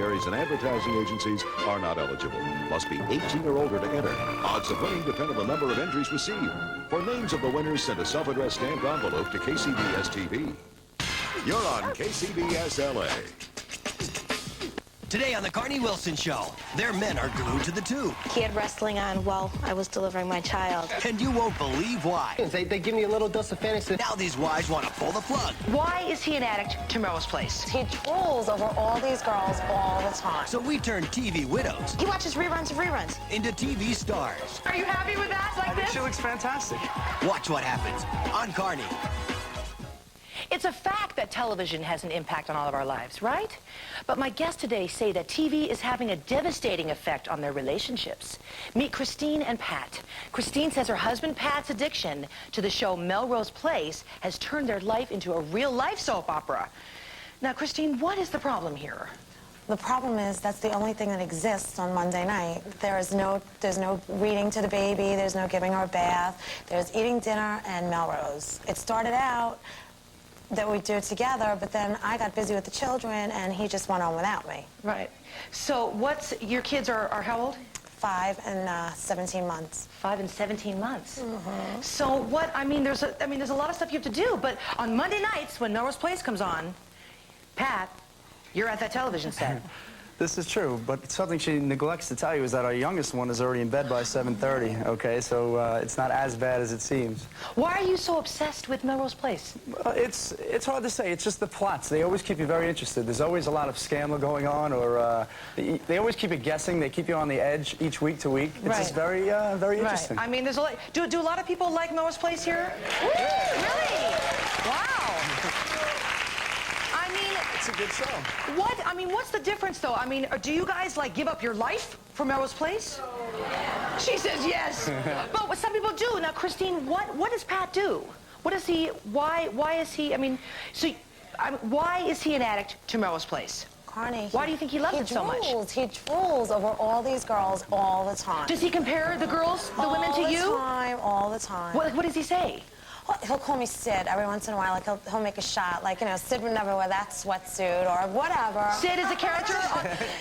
Areas and advertising agencies are not eligible. Must be 18 or older to enter. Odds of winning depend on the number of entries received. For names of the winners, send a self-addressed stamped envelope to KCBS TV. You're on KCBS LA. Today on the Carnie Wilson Show, their men are glued to the tube. He had wrestling on while I was delivering my child. And you won't believe why. They give me a little dose of fantasy. Now these wives want to pull the plug. Why is he an addict to Melrose Place? He drools over all these girls all the time. So we turn TV widows He watches reruns of reruns. into TV stars. Are you happy with that, like this? She looks fantastic. Watch what happens on Carnie. It's a fact that television has an impact on all of our lives, right? But my guests today say that TV is having a devastating effect on their relationships. Meet Christine and Pat. Christine says her husband Pat's addiction to the show Melrose Place has turned their life into a real-life soap opera. Now, Christine, what is the problem here? The problem is that's the only thing that exists on Monday night. There's no reading to the baby, there's no giving her a bath, there's eating dinner and Melrose. It started out that we do it together, but then I got busy with the children and he just went on without me. Right. So your kids are how old? 5 and 17 months. 5 and 17 months. So there's a lot of stuff you have to do, but on Monday nights when Melrose Place comes on, Pat, you're at that television set. This is true, but something she neglects to tell you is that our youngest one is already in bed by 7:30, okay? So it's not as bad as it seems. Why are you so obsessed with Melrose Place? It's hard to say. It's just the plots. They always keep you very interested. There's always a lot of scandal going on, or they always keep you guessing. They keep you on the edge each week to week. It's just very interesting. Right. I mean, there's a lot. Do a lot of people like Melrose Place here? Really? Wow. It's a good show. What's the difference, though? I mean, do you guys, like, give up your life for Melrose Place? She says yes. But what some people do. Now, Christine, what does Pat do? What is he, why is he, why is he an addict to Melrose Place? Carnie. Why do you think he loves it so much? He drools over all these girls all the time. Does he compare the girls, the women to you? All the time. What does he say? Well, he'll call me Sid every once in a while. Like he'll make a shot. Like, you know, Sid would never wear that sweatsuit or whatever. Sid is a character?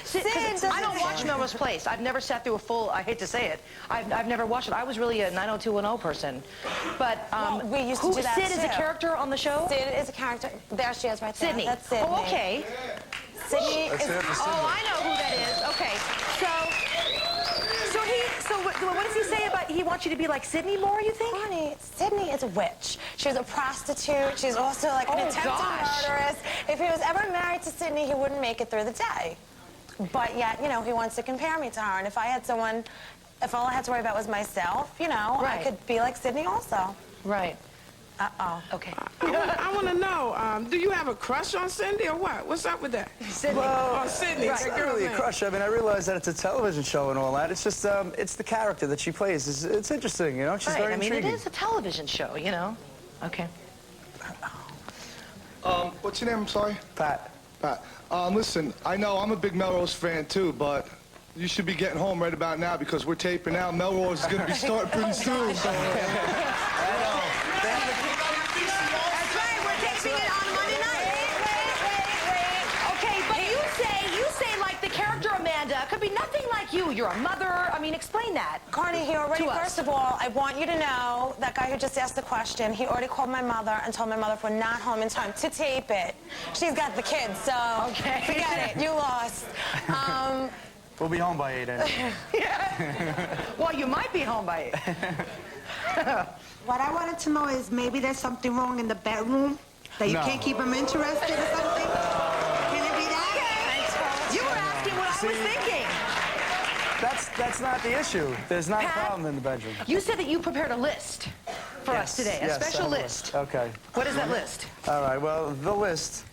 Sid I don't watch Melrose Place. I've never sat through a full, I hate to say it, I've never watched it. I was really a 90210 person. But we used to do that Sid too. is a character on the show? Sid is a character. There she is right there. Sydney. That's Sydney. Oh, okay. Sydney is... Oh, I know who that is. Okay. So what does he say about he wants you to be like Sydney more, you think? Carnie, Sydney is a witch. She's a prostitute. She's also like an attempted murderess. If he was ever married to Sydney, he wouldn't make it through the day. But yet, you know, he wants to compare me to her. And if I had someone, if all I had to worry about was myself, you know, I could be like Sydney also. Right. Uh-oh. Okay. I want to know, do you have a crush on Cindy or what? What's up with that? Sydney. Oh, Sydney. It's not really a crush. I mean, I realize that it's a television show and all that. It's just, it's the character that she plays. It's interesting, you know? She's very intriguing. It is a television show, you know? Okay. What's your name? I'm sorry? Pat. Pat. Listen, I know I'm a big Melrose fan too, but you should be getting home right about now because we're taping out. Melrose is going to be starting pretty soon. So. That's right, we're taping it on Monday night. Wait. Okay, but you say like the character Amanda could be nothing like you. You're a mother. I mean, explain that. Carnie, he already, first of all, I want you to know, that guy who just asked the question, he already called my mother and told my mother if we're not home in time to tape it. She's got the kids, so forget it. You lost. We'll be home by 8 anyway. Yeah. Well, you might be home by 8. What I wanted to know is maybe there's something wrong in the bedroom that you can't keep him interested or something. Can it be that? Okay. You were asking what I was thinking. That's not the issue. There's not Pat, a problem in the bedroom. You said that you prepared a list for us today, a special list. Okay. What is that list? All right, well, the list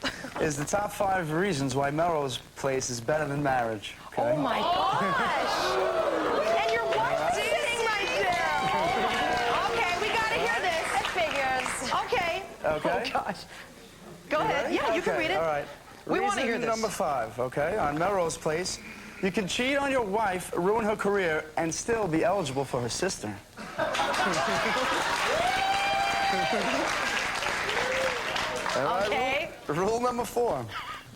is the top 5 reasons why Melrose Place is better than marriage. Okay? Oh, my gosh. And your wife's sitting right there. Okay, we got to hear this. It figures. Okay. Okay. Oh, gosh. Go ahead. Yeah, you can read it. All right. We want to hear Reason this. number 5, okay, on Melrose Place. You can cheat on your wife, ruin her career, and still be eligible for her sister. Okay. Rule number 4.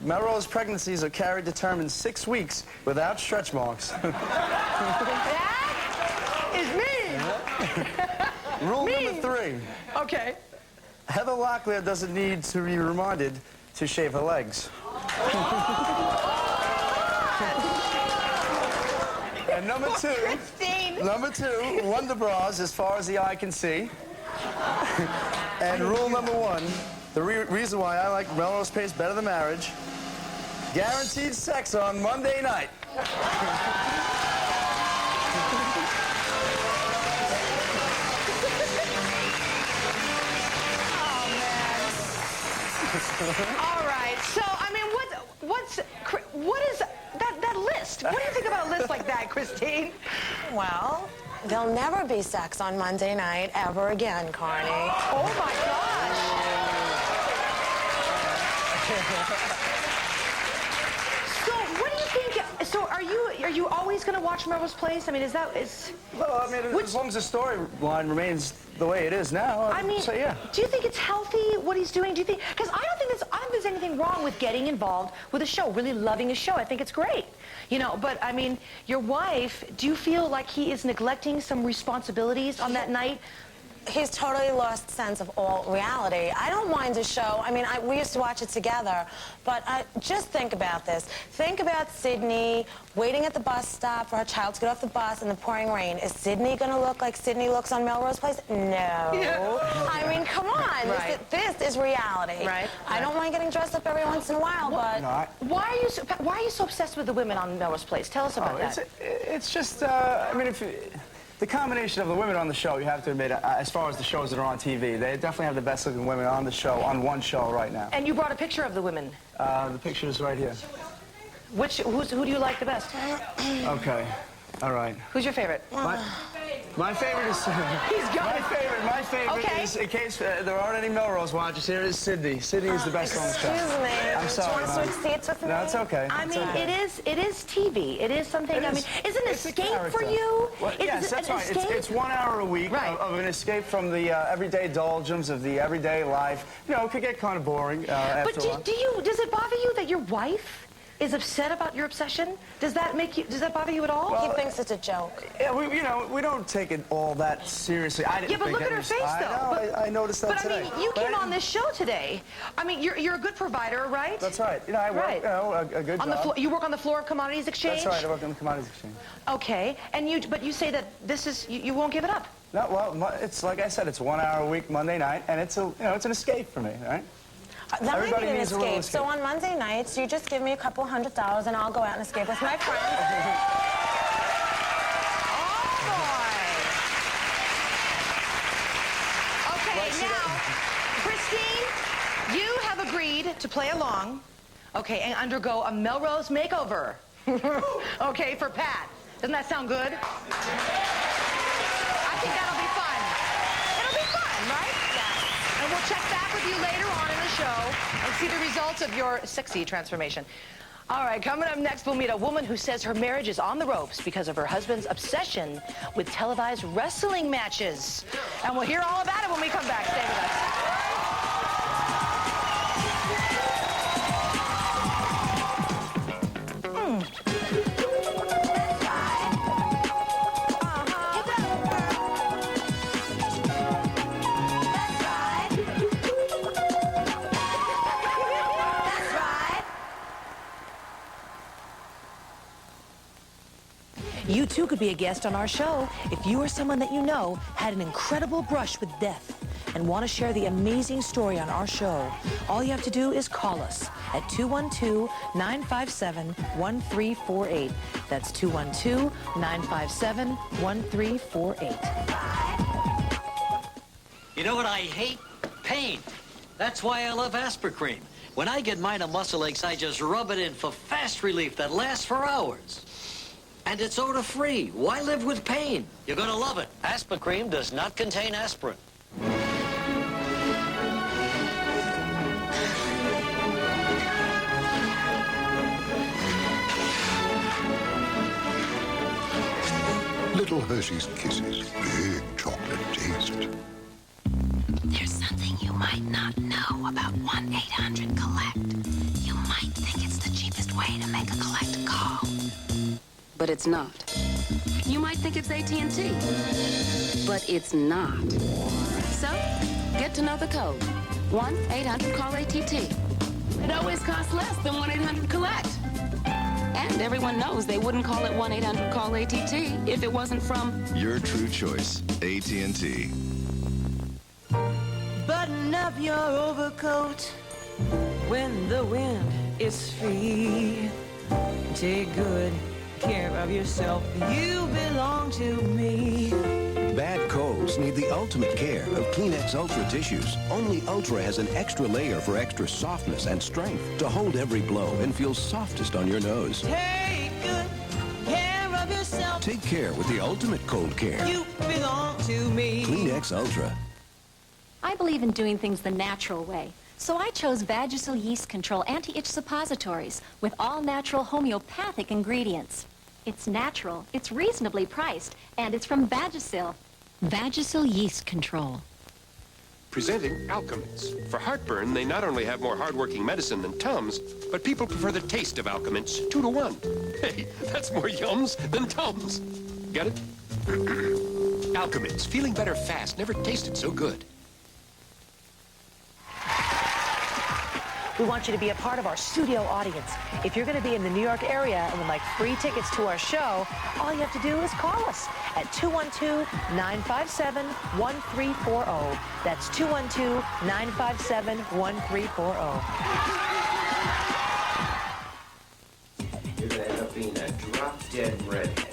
Melrose pregnancies are carried to term in 6 weeks without stretch marks. That is mean. Rule number 3. Okay. Heather Locklear doesn't need to be reminded to shave her legs. And number 2, Wonder Bras as far as the eye can see. And rule number 1, the reason why I like Melrose Place better than marriage, guaranteed sex on Monday night. All right. So, I mean, what is that list? What do you think about a list like that, Christine? Well, there'll never be sex on Monday night ever again, Carney. Oh my gosh. So, what do you think? So, are you always going to watch Melrose Place? I mean, is? Well, I mean, as long as the storyline remains the way it is now, I mean, so yeah. Do you think it's healthy what he's doing? Do you think? Because I don't think there's anything wrong with getting involved with a show, really loving a show. I think it's great, you know. But I mean, your wife. Do you feel like he is neglecting some responsibilities on that night? He's totally lost sense of all reality. I don't mind a show. I mean, we used to watch it together, but just think about this. Think about Sydney waiting at the bus stop for her child to get off the bus in the pouring rain. Is Sydney going to look like Sydney looks on Melrose Place? No. Yeah. I mean, come on. Right. This is reality. Right. I don't mind getting dressed up every once in a while, but... No, Why are you so obsessed with the women on Melrose Place? Tell us about that. It's just, I mean, the combination of the women on the show, you have to admit, as far as the shows that are on TV, they definitely have the best looking women on the show, on one show right now. And you brought a picture of the women. The picture is right here. Who do you like the best? Okay, all right. Who's your favorite? My favorite is... He's got it. My favorite Okay. is, in case there aren't any Melrose watchers here, is Sydney. Sydney is the best on the show. Excuse me. I'm sorry, Do you want to switch seats with me? No, it's okay. I It's mean, okay. it is TV. It is something. It I is. mean, is it an It's a escape for character. you? Well, yes, Is it that's an right. escape? It's 1 hour a week Right. of an escape from the everyday doldrums of the everyday life. You know, it could get kind of boring after But a while. does it bother you that your wife is upset about your obsession? Does that bother you at all? He thinks it's a joke. Yeah, we don't take it all that seriously. I didn't Yeah, but think look at it her was- face, I though. know, I noticed that But today. I mean, you But came on this show today. I mean, you're a good provider, right? That's right. You know, I work, Right. you know, a good On job. the floor, you work on the floor of Commodities Exchange. That's right. I work on the Commodities Exchange. Okay, but you say that this is you won't give it up. No, well, it's like I said, it's 1 hour a week, Monday night, and it's it's an escape for me, right? That Everybody might be an needs a little escape. So escape. on Monday nights, you just give me a couple $100 and I'll go out and escape with my friends. Okay, now, Christine, you have agreed to play along, okay, and undergo a Melrose makeover, okay, for Pat. Doesn't that sound good? I think that'll be fun. It'll be fun, right? Yeah. And we'll check back with you later on in the show and see the results of your sexy transformation. All right, coming up next, we'll meet a woman who says her marriage is on the ropes because of her husband's obsession with televised wrestling matches. And we'll hear all about it when we come back. Stay with us. You too could be a guest on our show if you or someone that you know had an incredible brush with death and want to share the amazing story on our show. All you have to do is call us at 212-957-1348. That's 212-957-1348. You know what I hate? Pain. That's why I love Aspirin. When I get minor muscle aches, I just rub it in for fast relief that lasts for hours. And it's odor-free. Why live with pain? You're gonna love it. Aspirin does not contain aspirin. Little Hershey's Kisses. Big chocolate taste. There's something you might not know about 1-800-COLLECT. You might think way to make a collect call. But it's not. You might think it's AT&T, but it's not. So, get to know the code. 1-800-CALL-ATT. It always costs less than 1-800-COLLECT. And everyone knows they wouldn't call it 1-800-CALL-ATT if it wasn't from your true choice, AT&T. Button up your overcoat when the wind is free. Take good care of yourself. You belong to me. Bad colds need the ultimate care of Kleenex Ultra tissues. Only Ultra has an extra layer for extra softness and strength to hold every blow and feel softest on your nose. Take good care of yourself. Take care with the ultimate cold care. You belong to me. Kleenex Ultra. I believe in doing things the natural way. So I chose Vagisil Yeast Control Anti-Itch Suppositories with all-natural homeopathic ingredients. It's natural, it's reasonably priced, and it's from Vagisil. Vagisil Yeast Control. Presenting Alka-Mints. For heartburn, they not only have more hard-working medicine than Tums, but people prefer the taste of Alka-Mints 2 to 1. Hey, that's more yums than Tums. Get it? Alka-Mints, feeling better fast, never tasted so good. We want you to be a part of our studio audience. If you're going to be in the New York area and would like free tickets to our show, all you have to do is call us at 212-957-1340. That's 212-957-1340. You're going to end up being a drop-dead redhead.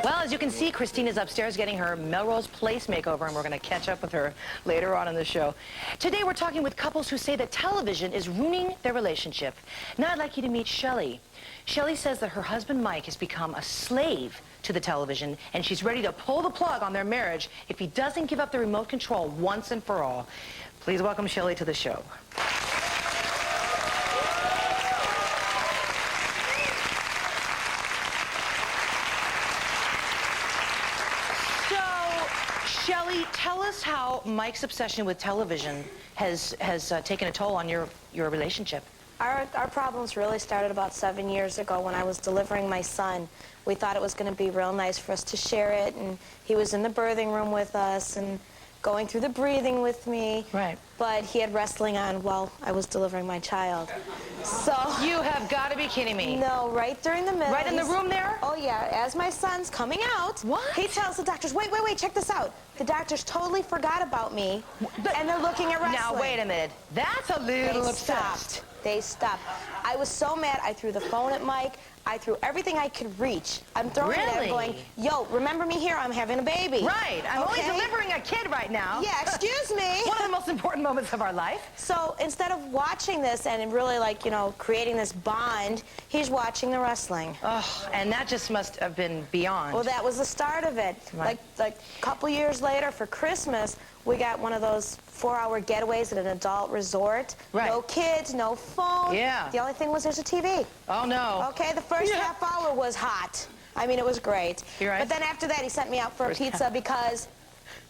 Well, as you can see, Christina's upstairs getting her Melrose Place makeover, and we're going to catch up with her later on in the show. Today, we're talking with couples who say that television is ruining their relationship. Now, I'd like you to meet Shelley. Shelley says that her husband, Mike, has become a slave to the television, and she's ready to pull the plug on their marriage if he doesn't give up the remote control once and for all. Please welcome Shelley to the show. Shelley, tell us how Mike's obsession with television has taken a toll on your relationship. Our problems really started about 7 years ago when I was delivering my son. We thought it was going to be real nice for us to share it, and he was in the birthing room with us and going through the breathing with me. Right. But he had wrestling on while I was delivering my child. So you have got to be kidding me. No, right during the middle. Right in the room there? Oh, yeah. As my son's coming out, he tells the doctors, wait, check this out. The doctors totally forgot about me, and they're looking at wrestling. Now, wait a minute. That's a little obsessed. They stopped. I was so mad, I threw the phone at Mike. I threw everything I could reach. I'm throwing it at him going, yo, remember me here? I'm having a baby. Right. I'm only delivering a kid right now. Yeah, excuse me. One of the most important moments of our life. So instead of watching this and really, like, you know, creating this bond, he's watching the wrestling. Oh, and that just must have been beyond. Well, that was the start of it. Right. Like a couple years later for Christmas, we got one of those 4-hour getaways at an adult resort. Right. No kids, no phone. Yeah. The only thing was there's a TV. Oh, no. Okay, the first half hour was hot. I mean, it was great. You're right. But then after that, he sent me out for a pizza because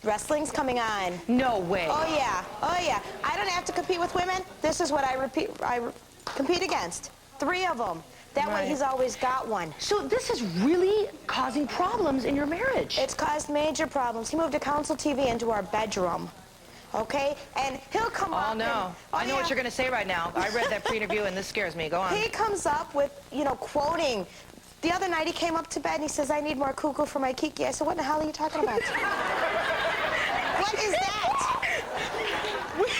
wrestling's coming on. No way. Oh, yeah. Oh, yeah. I don't have to compete with women. This is what I compete against. 3 of them. That way he's always got one. So this is really causing problems in your marriage. It's caused major problems. He moved a console TV into our bedroom. Okay? And he'll come up. Oh, no. I know what you're going to say right now. I read that pre-interview, and this scares me. Go on. He comes up with, you know, quoting. The other night he came up to bed and he says, I need more cuckoo for my kiki. I said, what in the hell are you talking about? What is that? Okay?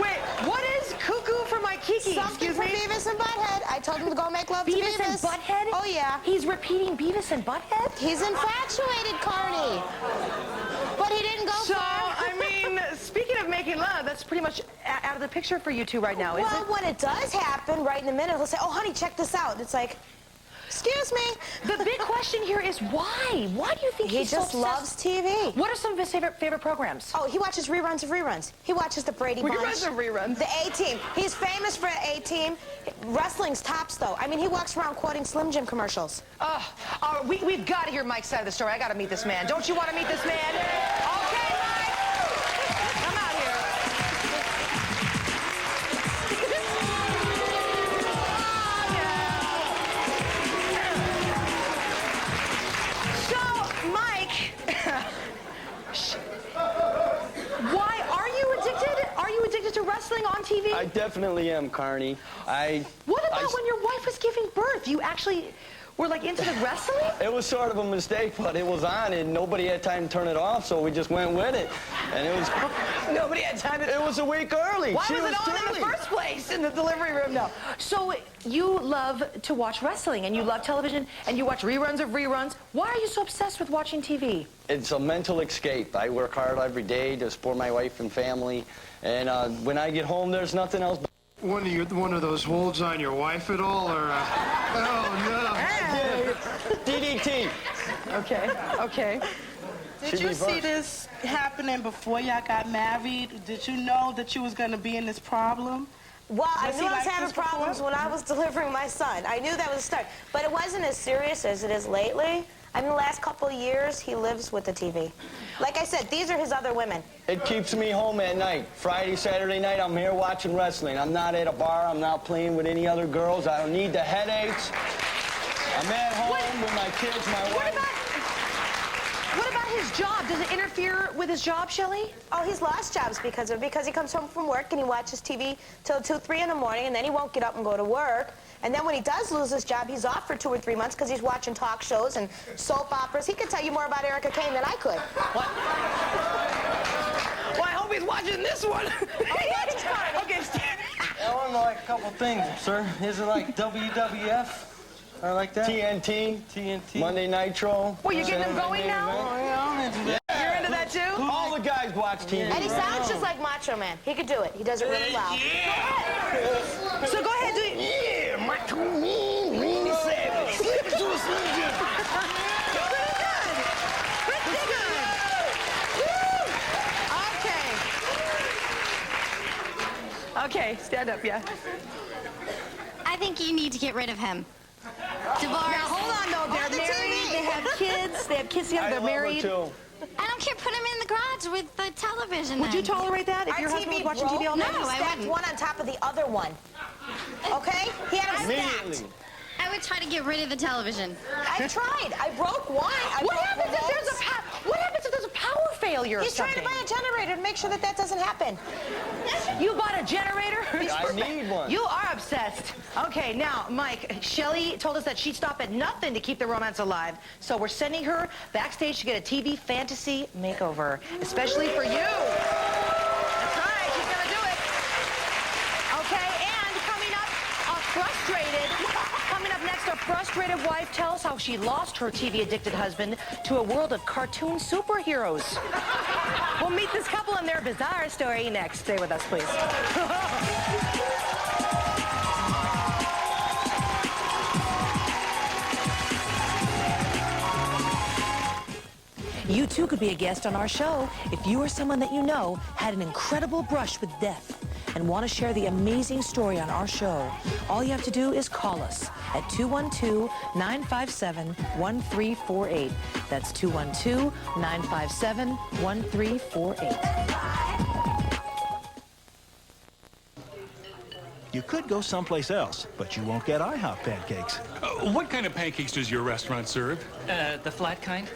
Wait, what is cuckoo for my kiki? Something from Beavis and Butthead. I told him to go make love to Beavis. Beavis and Butthead? Oh, yeah. He's repeating Beavis and Butthead? He's infatuated, Carnie. But he didn't go So, far. I mean, speaking of making love, that's pretty much out of the picture for you two right now, isn't it? Well, when it does happen, right in the minute, he'll say, oh, honey, check this out. It's like, excuse me. The big question here is why? Why do you think he he's just so loves TV? What are some of his favorite programs? Oh, he watches reruns of reruns. He watches the Brady Bunch. Reruns of reruns. The A-Team. He's famous for A-Team. Wrestling's tops, though. I mean, he walks around quoting Slim Jim commercials. We've got to hear Mike's side of the story. I got to meet this man. Don't you want to meet this man? Okay, Mike. Come out here. wrestling on TV? I definitely am, Carnie. What about when your wife was giving birth? You actually were like into the wrestling? It was sort of a mistake, but it was on, and nobody had time to turn it off, so we just went with it. And it was... Nobody had time to... It was a week early. Why She was it on in the first place in the delivery room? No. So you love to watch wrestling, and you love television, and you watch reruns of reruns. Why are you so obsessed with watching TV? It's a mental escape. I work hard every day to support my wife and family, and when I get home, there's nothing else. One of those holds on your wife at all, or? Oh no! DDT. Okay. Did you see this happening before y'all got married? Did you know that you was going to be in this problem? Well, I Was knew he I was like having this before? problems when I was delivering my son. I knew that was the start. But it wasn't as serious as it is lately. I mean, the last couple of years, he lives with the TV. Like I said, these are his other women. It keeps me home at night. Friday, Saturday night, I'm here watching wrestling. I'm not at a bar. I'm not playing with any other girls. I don't need the headaches. I'm at home with my kids, my wife. What about his job? Does it interfere with his job, Shelley? Oh, he's lost jobs because of it. Because he comes home from work and he watches TV till 2, 3 in the morning, and then he won't get up and go to work. And then when he does lose his job, he's off for 2 or 3 months because he's watching talk shows and soap operas. He could tell you more about Erica Kane than I could. What? Well, I hope he's watching this one. Oh, yeah, he's Carnie. Okay, I want to know like a couple things, sir. Is it like WWF? Or like that? TNT. Monday Nitro. Well, you're getting them going now? Oh, yeah, I'm into that. You're into that too? All the guys watch TNT. And he sounds just like Macho Man. He could do it. He does it really well. Yeah. So go ahead, do it. Yeah, Macho Man, Randy Savage. Flip it to a Slim Jim. Pretty good. Okay, stand up, yeah. I think you need to get rid of him. Divorce. Now, hold on, though. They're married. They have kids. They have kids together. They're married. I don't care. Put him in the garage with the television. Would you tolerate that if your husband was watching TV all night? No, I Stacked wouldn't. one on top of the other one. Okay? He had them Immediately. stacked. I would try to get rid of the television. I tried. I broke one. What happens if there's a power failure or He's trying something? to buy a generator to make sure that doesn't happen. You bought a generator? I need one. You are obsessed. Okay, now, Mike, Shelley told us that she'd stop at nothing to keep the romance alive. So we're sending her backstage to get a TV fantasy makeover, especially for you. That's right, she's gonna do it. Okay, and coming up, coming up next, a frustrated wife tells how she lost her TV-addicted husband to a world of cartoon superheroes. We'll meet this couple and their bizarre story next. Stay with us, please. You too could be a guest on our show if you or someone that you know had an incredible brush with death and want to share the amazing story on our show. All you have to do is call us at 212-957-1348. That's 212-957-1348. You could go someplace else, but you won't get IHOP pancakes. What kind of pancakes does your restaurant serve? The flat kind?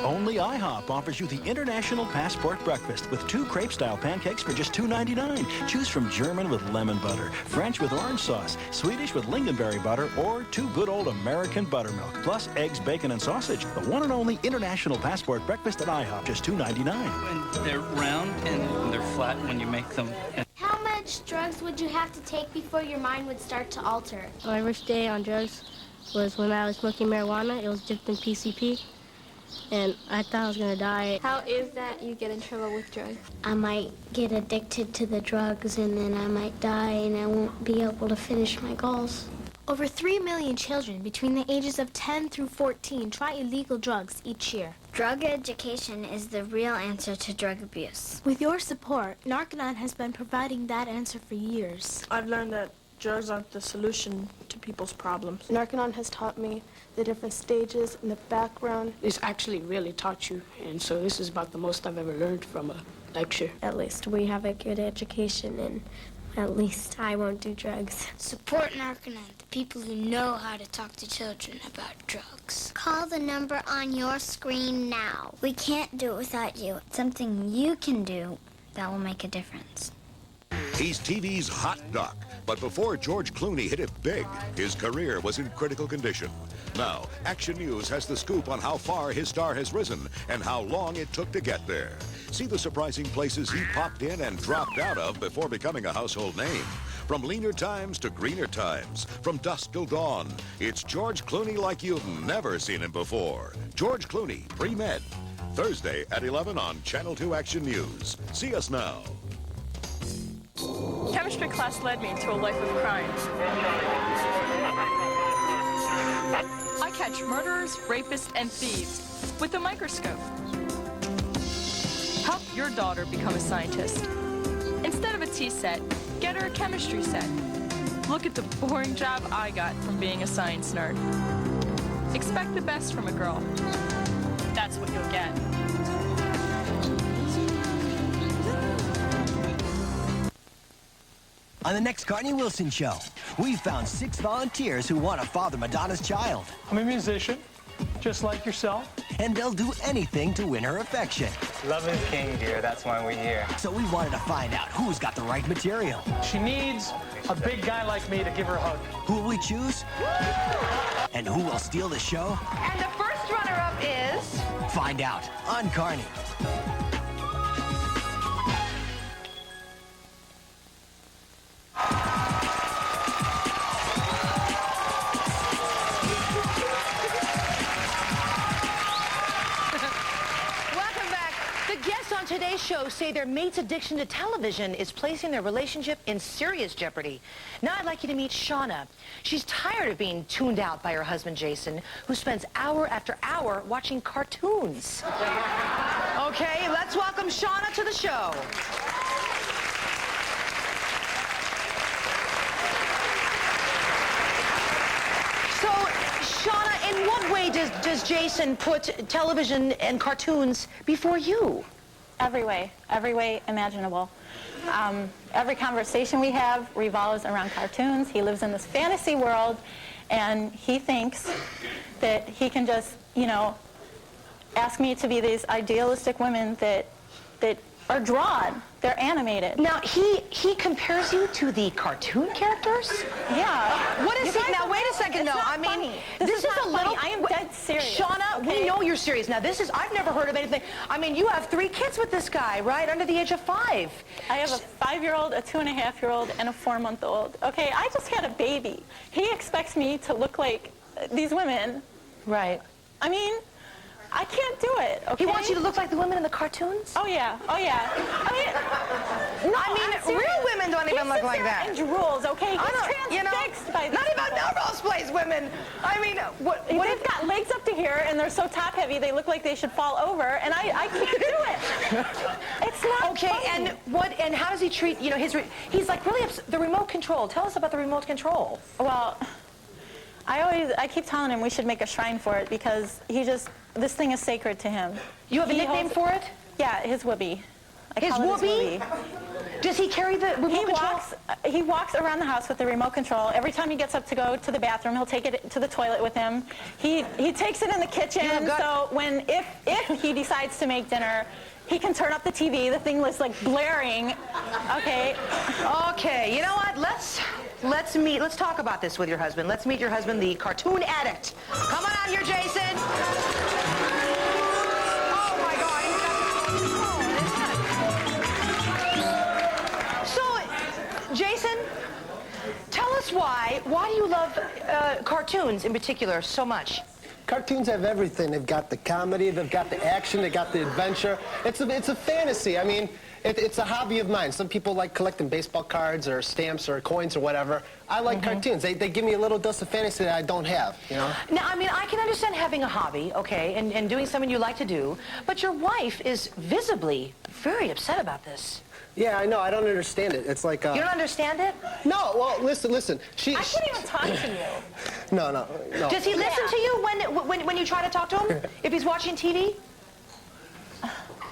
Only IHOP offers you the International Passport Breakfast with 2 crepe-style pancakes for just $2.99. Choose from German with lemon butter, French with orange sauce, Swedish with lingonberry butter, or 2 good old American buttermilk, plus eggs, bacon, and sausage. The one and only International Passport Breakfast at IHOP, just $2.99. And they're round and they're flat when you make them. How much drugs would you have to take before your mind would start to alter? My first day on drugs was when I was smoking marijuana. It was dipped in PCP. And I thought I was going to die. How is that you get in trouble with drugs? I might get addicted to the drugs and then I might die and I won't be able to finish my goals. Over 3 million children between the ages of 10 through 14 try illegal drugs each year. Drug education is the real answer to drug abuse. With your support, Narconon has been providing that answer for years. I've learned that drugs aren't the solution to people's problems. Narconon has taught me the different stages and the background. This actually really taught you, and so this is about the most I've ever learned from a lecture. At least we have a good education, and at least I won't do drugs. Support Narconon, the people who know how to talk to children about drugs. Call the number on your screen now. We can't do it without you. It's something you can do that will make a difference. He's TV's hot duck. But before George Clooney hit it big, his career was in critical condition. Now, Action News has the scoop on how far his star has risen and how long it took to get there. See the surprising places he popped in and dropped out of before becoming a household name. From leaner times to greener times, from dusk till dawn, it's George Clooney like you've never seen him before. George Clooney, Pre-Med, Thursday at 11 on Channel 2 Action News. See us now. Chemistry class led me to a life of crime. I catch murderers, rapists, and thieves with a microscope. Help your daughter become a scientist. Instead of a tea set, get her a chemistry set. Look at the boring job I got from being a science nerd. Expect the best from a girl. That's what you'll get. On the next Carnie Wilson show, we found 6 volunteers who want to father Madonna's child. I'm a musician, just like yourself. And they'll do anything to win her affection. Love is king, dear. That's why we're here. So we wanted to find out who's got the right material. She needs a big guy like me to give her a hug. Who will we choose? And who will steal the show? And the first runner-up is... Find out on Carnie. Today's show say their mate's addiction to television is placing their relationship in serious jeopardy. Now I'd like you to meet Shauna. She's tired of being tuned out by her husband, Jason, who spends hour after hour watching cartoons. Okay, let's welcome Shauna to the show. So, Shauna, in what way does Jason put television and cartoons before you? Every way imaginable. Every conversation we have revolves around cartoons. He lives in this fantasy world, and he thinks that he can just, you know, ask me to be these idealistic women that are drawn. They're animated. Now, he compares you to the cartoon characters? Yeah. What is he? Now, wait a second. No, I mean, funny. This is a little... I am dead serious. Shauna, okay? we know you're serious. Now, this is... I've never heard of anything... I mean, you have 3 kids with this guy, right? Under the age of 5. I have a 5-year-old, a 2.5-year-old, and a 4-month-old. Okay, I just had a baby. He expects me to look like these women. Right. I mean... I can't do it, okay? He wants you to look like the women in the cartoons? Oh, yeah. Oh, yeah. I mean, real women don't even look like that. And drools, okay? He's transfixed by not even Melrose Place women. I mean, what they've got legs up to here, and they're so top-heavy, they look like they should fall over, and I can't do it. It's not okay, funny. and how does he treat, you know, he's like really the remote control. Tell us about the remote control. Well, I keep telling him we should make a shrine for it because this thing is sacred to him. You have a nickname for it? Yeah, his whoopee. His whoopee? Does he carry the remote control? He walks around the house with the remote control. Every time he gets up to go to the bathroom, he'll take it to the toilet with him. He takes it in the kitchen, so if he decides to make dinner, he can turn up the TV. The thing was like blaring. Okay. Okay, you know what? Let's talk about this with your husband. Let's meet your husband, the cartoon addict. Come on out here, Jason. Oh my God. So, Jason, tell us why do you love cartoons in particular so much? Cartoons have everything. They've got the comedy, they've got the action, they've got the adventure. It's a fantasy. I mean, it's a hobby of mine. Some people like collecting baseball cards or stamps or coins or whatever. I like cartoons. They give me a little dose of fantasy that I don't have, you know? Now, I mean, I can understand having a hobby, okay, and doing something you like to do, but your wife is visibly very upset about this. Yeah, I know. I don't understand it. It's like... You don't understand it? No, well, listen. I can't even talk to you. No. Does he listen to you when you try to talk to him? If he's watching TV?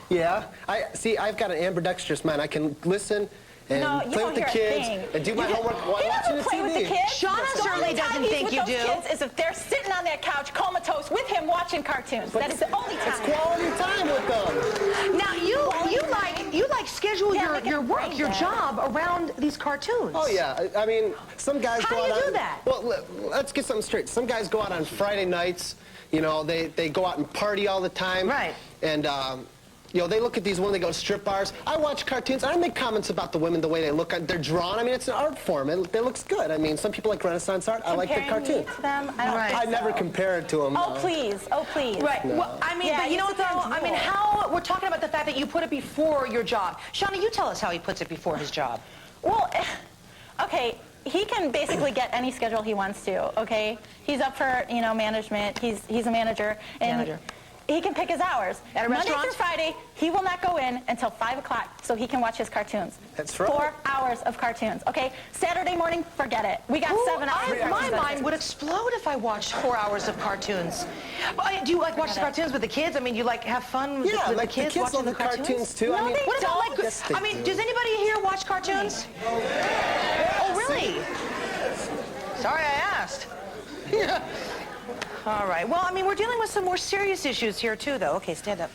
Yeah. I've got an ambidextrous mind. I can listen and play with the kids and do my homework while watching the TV. Play with the kids. Shauna certainly doesn't think you do. Kids is if they're sitting on that couch comatose with him watching cartoons. That is the only time. It's quality time with them. Now, you you like schedule your work, your that. job around these cartoons. Oh, yeah. I mean, some guys How go out do you on... do that? Well, let's get something straight. Some guys go out on Friday nights. You know, they go out and party all the time. Right. And, you know, they look at these women, they go to strip bars. I watch cartoons. I don't make comments about the women, the way they look. They're drawn. I mean, it's an art form. It looks good. I mean, some people like Renaissance art. I like the cartoon. To them? I don't think I never so. compare it to them. Oh, please. Oh, please. Right. No. Well, I mean, Yeah, but you know what, though? depends I mean, more. how... We're talking about the fact that you put it before your job. Shauna, you tell us how he puts it before his job. Well, okay, he can basically get any schedule he wants to, okay? He's up for, you know, management. He's a manager. And he can pick his hours. At a Monday restaurant? through Friday, he will not go in until 5 o'clock so he can watch his cartoons. That's right. 4 hours of cartoons, okay? Saturday morning, forget it. We got 7 hours. My mind would explode if I watched 4 hours of cartoons. Do you like watch the cartoons with the kids? I mean, you like have fun with, Yeah, with like the kids love watching the cartoons too. No, I mean, they What about like? Yes, they I mean, do. does anybody here watch cartoons? Oh, really? Sorry, I asked. Yeah. All right. Well, I mean, we're dealing with some more serious issues here too, though. Okay, stand up.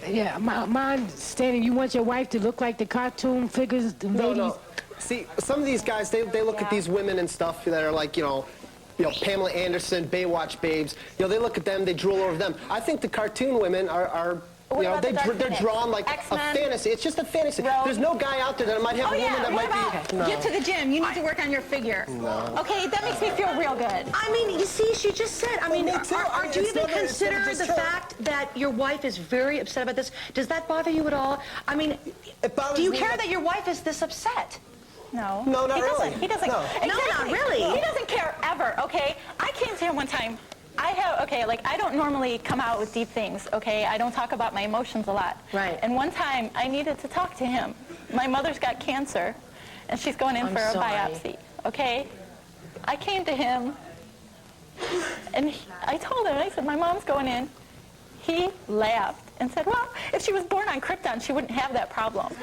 Yeah, my understanding, you want your wife to look like the cartoon figures, the ladies? No. See, some of these guys, they look at these women and stuff that are like, you know, Pamela Anderson, Baywatch babes. You know, they look at them, they drool over them. I think the cartoon women are you know, they're drawn like X-Men? a fantasy. It's just a fantasy. Rogue? There's no guy out there that might have a woman that might be... No. Get to the gym. You need to work on your figure. No. Okay, that makes me feel real good. I mean, you see, she just said. I mean, me too. do you It's even not- it's consider just the her. fact that your wife is very upset about this? Does that bother you at all? I mean, It bothers do you me care that- that your wife is this upset? No. No, not he really. Doesn't. He doesn't. No. Exactly. No, not really. He doesn't care ever, okay? I came to him one time. I don't normally come out with deep things, okay? I don't talk about my emotions a lot. Right. And one time, I needed to talk to him. My mother's got cancer, and she's going in for a biopsy, okay? I came to him, and I told him, I said, my mom's going in. He laughed and said, well, if she was born on Krypton, she wouldn't have that problem.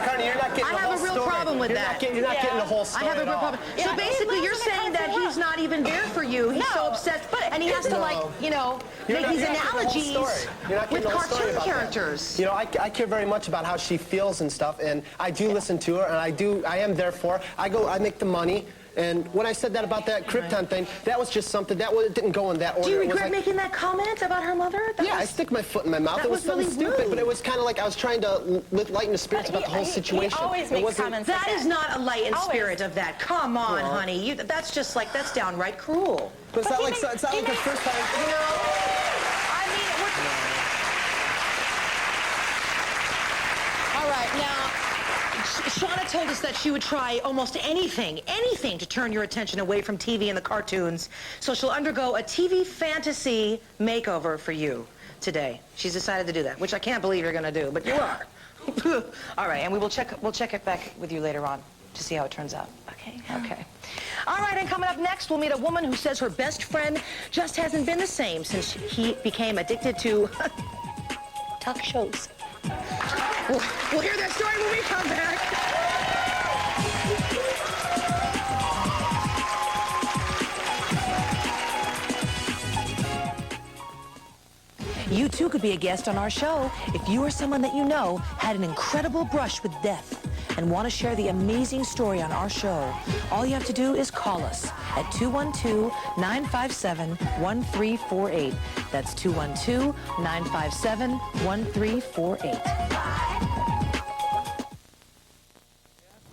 Carnie, you're not getting the whole story. I have a real problem with that. You're not getting the whole story I have a at real all. problem. Yeah, So basically, you're he's losing saying it that comes he's not even there for you. He's so upset, and he has to, like, you know, make these analogies with cartoon characters. You know, I care very much about how she feels and stuff, and I do listen to her, and I am there for her. I make the money. And when I said that about that Krypton thing, that was just something it didn't go in that order. Do you It was regret like, making that comment about her mother? yeah, I stick my foot in my mouth. That It was was something really stupid, rude. but it was kind of like I was trying to lighten the spirits about the whole situation. He always It makes wasn't- comments That like is not a lightened Always. spirit of that. Come on, Well. honey. That's just like, that's downright cruel. But it's not like the first time. You know? I mean, all right, now, Shauna told us that she would try almost anything to turn your attention away from TV and the cartoons. So she'll undergo a TV fantasy makeover for you today. She's decided to do that, which I can't believe you're going to do, but you are. All right, and we'll check it back with you later on to see how it turns out. Okay. Okay. All right, and coming up next, we'll meet a woman who says her best friend just hasn't been the same since he became addicted to talk shows. We'll hear that story when we come back. You too could be a guest on our show if you or someone that you know had an incredible brush with death and want to share the amazing story on our show. All you have to do is call us at 212-957-1348. That's 212-957-1348.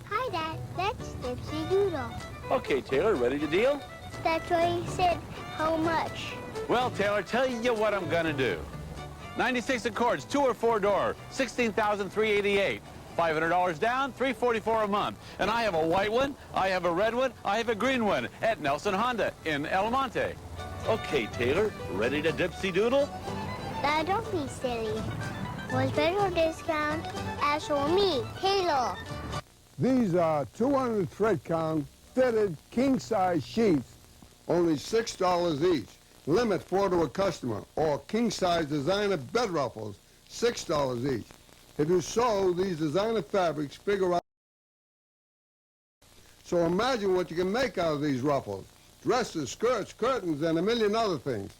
Hi, Dad. That's Dipsy Doodle. Okay, Taylor, ready to deal? That's what he said. How much? Well, Taylor, tell you what I'm gonna do. 96 Accords, 2 or 4 door, $16,388. $500 down, $344 a month. And I have a white one, I have a red one, I have a green one at Nelson Honda in El Monte. Okay, Taylor, ready to dipsy doodle? Dad, don't be silly. For special discount, ask for me, Taylor. These are 200 thread count fitted king-size sheets, only $6 each. Limit 4 to a customer, or king-size designer bed ruffles, $6 each. If you sew these designer fabrics, figure out. So imagine what you can make out of these ruffles. Dresses, skirts, curtains, and a million other things.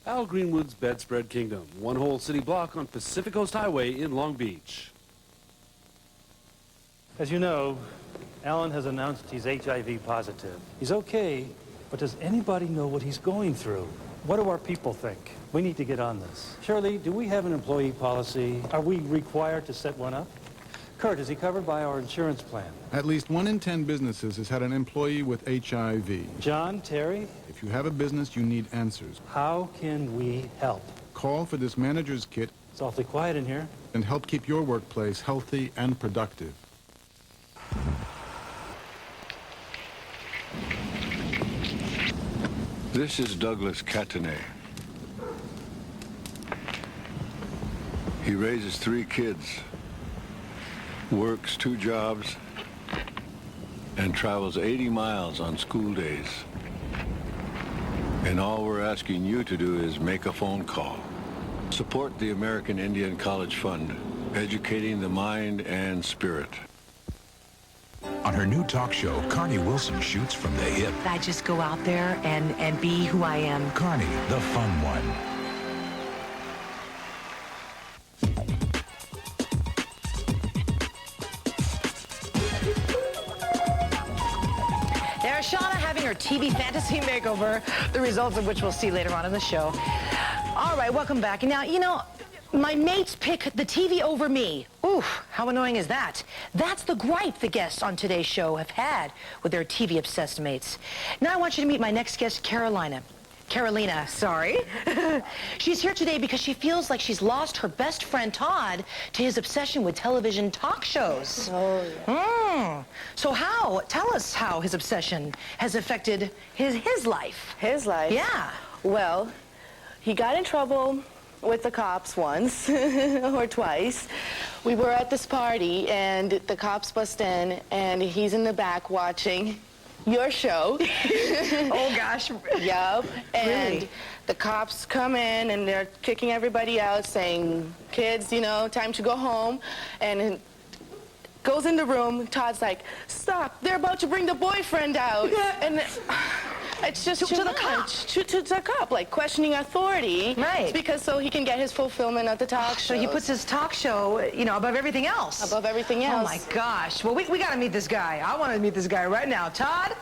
Al Greenwood's Bedspread Kingdom, one whole city block on Pacific Coast Highway in Long Beach. As you know, Alan has announced he's HIV positive. He's okay, but does anybody know what he's going through? What do our people think? We need to get on this. Shirley, do we have an employee policy? Are we required to set one up? Kurt, is he covered by our insurance plan? At least 1 in 10 businesses has had an employee with HIV. John, Terry? If you have a business, you need answers. How can we help? Call for this manager's kit. It's awfully quiet in here. And help keep your workplace healthy and productive. This is Douglas Catanay. He raises 3 kids, works 2 jobs, and travels 80 miles on school days. And all we're asking you to do is make a phone call. Support the American Indian College Fund, educating the mind and spirit. On her new talk show, Carnie Wilson shoots from the hip. I just go out there and be who I am. Carnie, the fun one. There's Shauna having her TV fantasy makeover, the results of which we'll see later on in the show. All right, welcome back. Now, you know, my mates pick the TV over me. Oof, how annoying is that? That's the gripe the guests on today's show have had with their TV-obsessed mates. Now I want you to meet my next guest, Carolina, sorry. She's here today because she feels like she's lost her best friend, Todd, to his obsession with television talk shows. Oh, So how? Tell us how his obsession has affected his life. His life? Yeah. Well, he got in trouble with the cops once or twice. We were at this party and the cops bust in and he's in the back watching your show. Oh gosh. Yup. And Really? the cops come in and they're kicking everybody out saying, kids, you know, time to go home. And it goes in the room. Todd's like, stop, they're about to bring the boyfriend out. And it's just To too the cop. much. To the cop, like questioning authority. Right. Because so he can get his fulfillment of the talk show. So he puts his talk show, you know, above everything else. Above everything else. Oh my gosh. Well, we got to meet this guy. I want to meet this guy right now. Todd?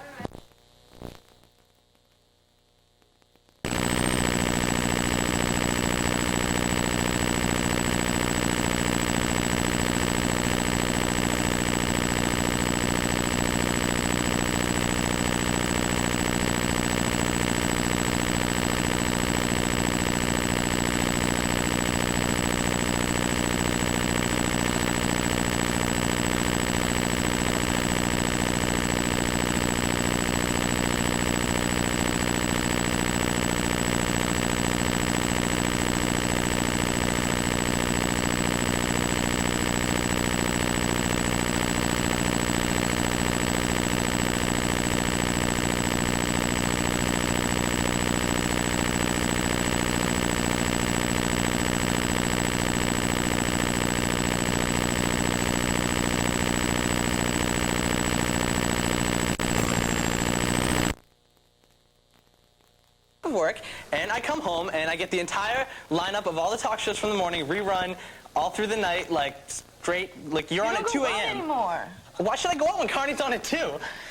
Work, and I come home and I get the entire lineup of all the talk shows from the morning rerun all through the night, like straight, like you're on at 2 a.m. anymore. Why should I go out when Carney's on at 2?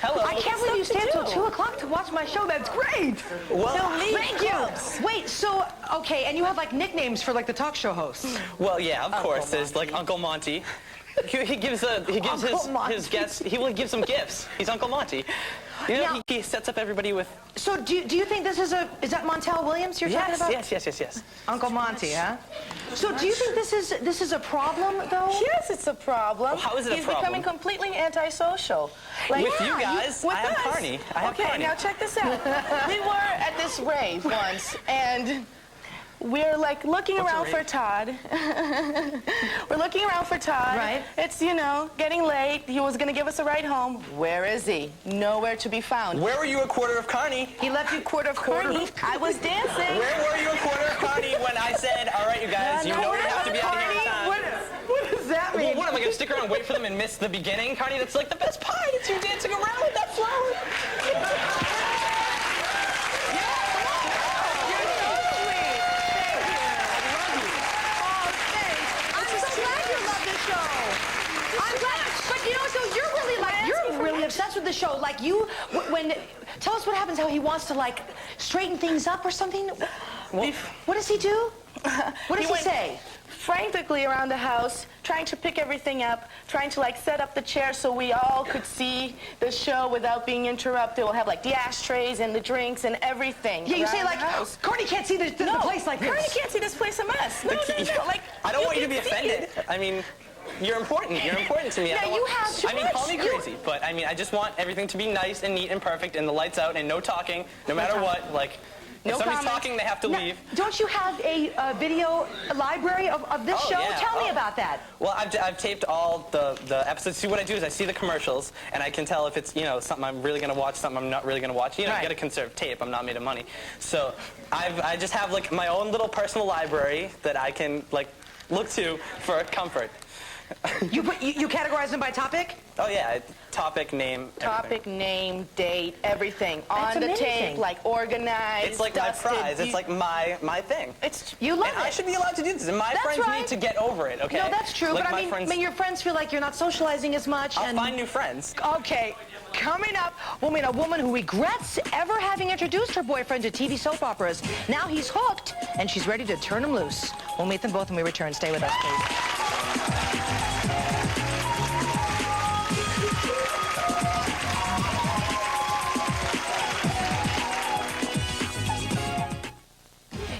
Hello. I can't believe you stay until 2 o'clock to watch my show. That's great. Well, Thank you. Wait, so, okay, and you have like nicknames for like the talk show hosts. Well, yeah, of course. There's like Uncle Monty. He gives his guests. He will give some gifts. He's Uncle Monty. You know, Now- he sets up everybody with. So do you think this is that Montel Williams you're talking about? Yes. Uncle Monty, huh? So do you think this is a problem though? Yes, it's a problem. Well, how is it a He's problem? becoming completely antisocial. With you guys, with I have us. Carnie. I have okay, Carnie. now check this out. We were at this rave once, and we're like looking What's a around rave? for Todd. We're looking around for Todd. Right. It's, you know, getting late. He was going to give us a ride home. Where is he? Nowhere to be found. Where were you a quarter of Carney? He left you quarter of Carnie. I was dancing. Where were you a quarter of Carney when I said, all right, you guys, you know you have to be out of here on time? What does that mean? Well, what, am I going to stick around and wait for them and miss the beginning, Carney? That's like the best part. It's you dancing around with that flower. the show. Like tell us what happens, how he wants to like straighten things up or something. What does he do? What does he say? Frantically around the house, trying to pick everything up, trying to like set up the chair so we all could see the show without being interrupted. We'll have like the ashtrays and the drinks and everything. Yeah, you say like, Carnie can't see the place like this. Carnie can't see this place a mess. No. Like, I don't want you to be offended. I mean, you're important. You're important to me. Yeah, I mean, call me crazy, but I mean, I just want everything to be nice and neat and perfect and the lights out and no talking, no matter what. Like, if somebody's talking, they have to leave. Don't you have a video library of this show? Yeah. Tell me about that. Well, I've taped all the episodes. See, what I do is I see the commercials, and I can tell if it's, something I'm really going to watch, something I'm not really going to watch. You got to conserve tape. I'm not made of money. So I just have, like, my own little personal library that I can, like, look to for comfort. You categorize them by topic? Oh, yeah. Topic, name, Topic, name, date, everything. On the tape, like organized, It's like dusted. my prize. It's like my thing. You love and I should be allowed to do this. And my friends need to get over it, okay? No, that's true. Like but I mean, your friends feel like you're not socializing as much. I'll find new friends. Okay. Coming up, we'll meet a woman who regrets ever having introduced her boyfriend to TV soap operas. Now he's hooked, and she's ready to turn him loose. We'll meet them both when we return. Stay with us, please.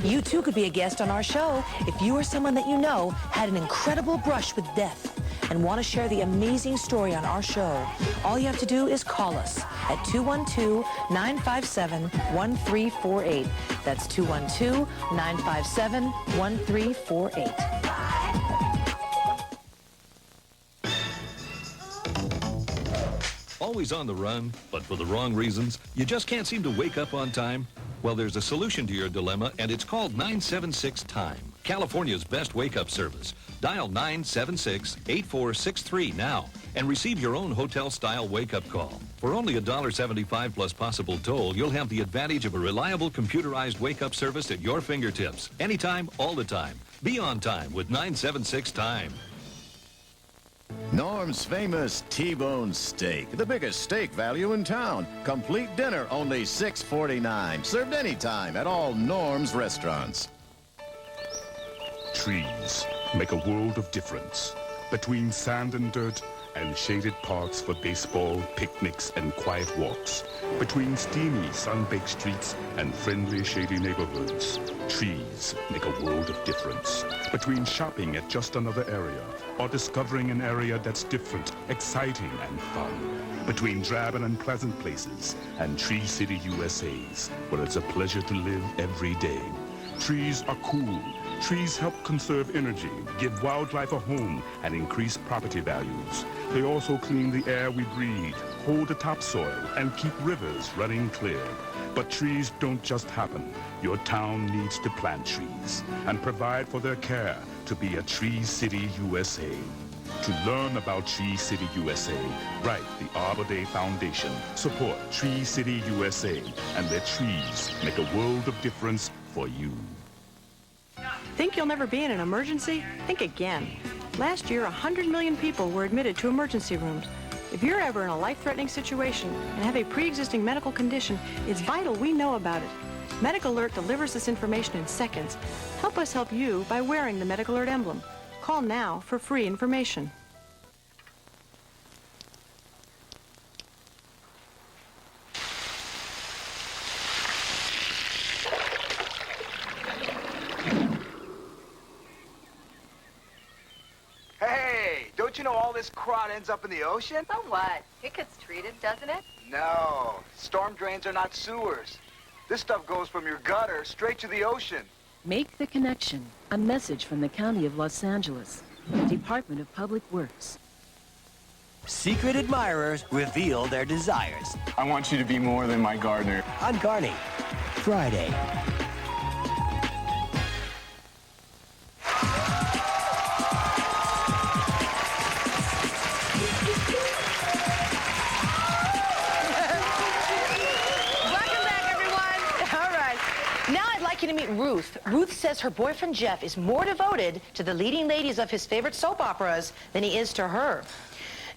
You too could be a guest on our show if you or someone that you know had an incredible brush with death and want to share the amazing story on our show. All you have to do is call us at 212-957-1348. That's 212-957-1348. Always on the run, but for the wrong reasons? You just can't seem to wake up on time? Well, there's a solution to your dilemma, and it's called 976-TIME, California's best wake-up service. Dial 976-8463 now and receive your own hotel-style wake-up call. For only $1.75 plus possible toll, you'll have the advantage of a reliable computerized wake-up service at your fingertips. Anytime, all the time. Be on time with 976-TIME. Norm's famous T-bone steak, the biggest steak value in town. Complete dinner, only $6.49. Served anytime at all Norm's restaurants. Trees make a world of difference. Between sand and dirt and shaded parks for baseball, picnics, and quiet walks. Between steamy, sun-baked streets and friendly, shady neighborhoods. Trees make a world of difference. Between shopping at just another area or discovering an area that's different, exciting, and fun. Between drab and unpleasant places and Tree City, USA's, where it's a pleasure to live every day. Trees are cool. Trees help conserve energy, give wildlife a home, and increase property values. They also clean the air we breathe, hold the topsoil, and keep rivers running clear. But trees don't just happen. Your town needs to plant trees and provide for their care to be a Tree City, USA. To learn about Tree City, USA, write the Arbor Day Foundation. Support Tree City, USA, and their trees make a world of difference for you. Think you'll never be in an emergency? Think again. Last year, 100 million people were admitted to emergency rooms. If you're ever in a life-threatening situation and have a pre-existing medical condition, it's vital we know about it. Medical Alert delivers this information in seconds. Help us help you by wearing the Medical Alert emblem. Call now for free information. Hey, don't you know all this crud ends up in the ocean? So what? It gets treated, doesn't it? No, storm drains are not sewers. This stuff goes from your gutter straight to the ocean. Make the connection. A message from the County of Los Angeles, Department of Public Works. Secret admirers reveal their desires. I want you to be more than my gardener. On Carnie, Friday. To meet Ruth. Ruth says her boyfriend Jeff is more devoted to the leading ladies of his favorite soap operas than he is to her.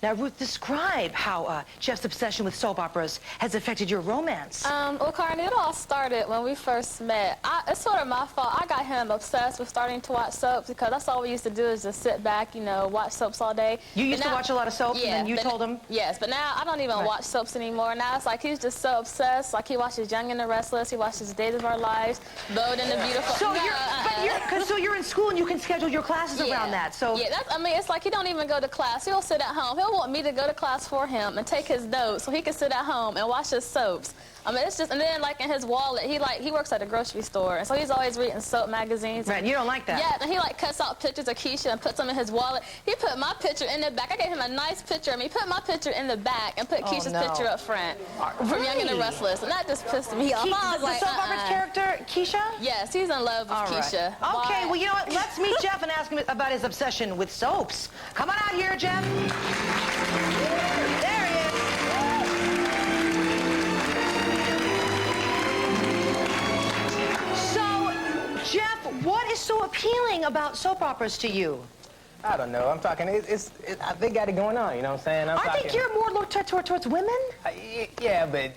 Now, Ruth, describe how Jeff's obsession with soap operas has affected your romance. Well, Carnie, it all started when we first met. It's sort of my fault. I got him obsessed with starting to watch soaps because that's all we used to do is just sit back, you know, watch soaps all day. You used to watch a lot of soaps, yeah, and then you told him? Yes, but now I don't even watch soaps anymore. Now it's like he's just so obsessed. Like he watches Young and the Restless, he watches Days of Our Lives, Bold and the Beautiful. So so you're in school and you can schedule your classes around that. So yeah, I mean, it's like he don't even go to class. He'll sit at home. He'll want me to go to class for him and take his notes so he can sit at home and watch his soaps. I mean, it's just, and then like in his wallet, he works at a grocery store, and so he's always reading soap magazines. Right, you don't like that? Yeah, and he like cuts out pictures of Keisha and puts them in his wallet. He put my picture in the back. I gave him a nice picture of me. He put my picture in the back and put Keisha's picture up front from Young and the Restless, and that just pissed me off. I was The like, soap opera's character, Keisha? Yes, he's in love with Keisha. Okay, well, you know what? Let's meet Jeff and ask him about his obsession with soaps. Come on out here, Jeff. There he is. So, Jeff, what is so appealing about soap operas to you? I don't know. I'm talking, they got it going on, you know what I'm saying? I think you're more looked towards women. Yeah, but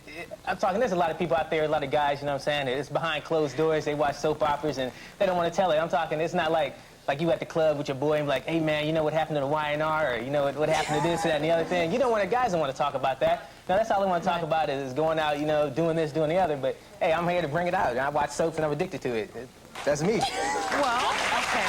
I'm talking, there's a lot of people out there, a lot of guys, you know what I'm saying? It's behind closed doors. They watch soap operas and they don't want to tell it. I'm talking, it's not like you at the club with your boy and be like, hey man, you know what happened to the Y&R, or you know what happened to this, that, and the other thing. You don't want, guys don't want to talk about that. Now that's all they want to talk about is going out, you know, doing this, doing the other. But hey, I'm here to bring it out. I watch soaps and I'm addicted to it. That's me. Well, okay.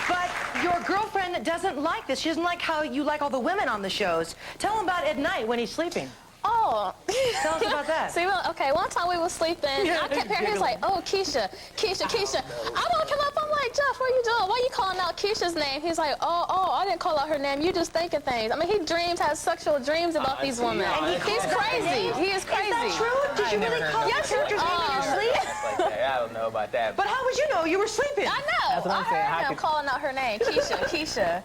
But your girlfriend doesn't like this. She doesn't like how you like all the women on the shows. Tell him about at night when he's sleeping. Oh. Tell us about that. See, okay, one time we were sleeping, and I kept hearing, he was like, oh, Keisha. I woke him up, I'm like, Jeff, what are you doing? Why are you calling out Keisha's name? He's like, oh, I didn't call out her name. You just thinking things. I mean, he has sexual dreams about these women. And he's crazy. He is crazy. Is that true? Did you really call your character's name in your sleep? I don't know about that. But how would you know? You were sleeping. I know. That's what I'm saying. I heard him calling out her name, Keisha.